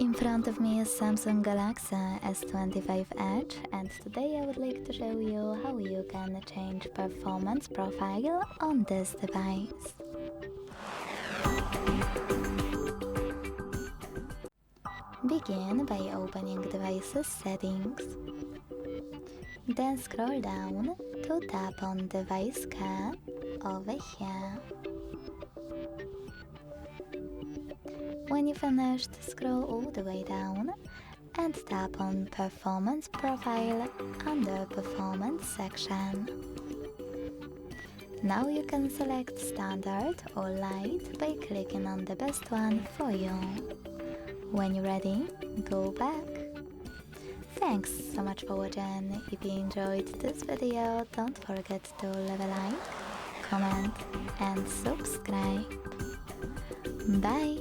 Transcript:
In front of me is Samsung Galaxy S25 Edge, and today I would like to show you how you can change performance profile on this device. Begin by opening device's settings. Then scroll down to tap on device care over here. When you finished, scroll all the way down and tap on Performance Profile under Performance section. Now you can select Standard or Light by clicking on the best one for you. When you're ready, go back. Thanks so much for watching. If you enjoyed this video, don't forget to leave a like, comment and subscribe. Bye!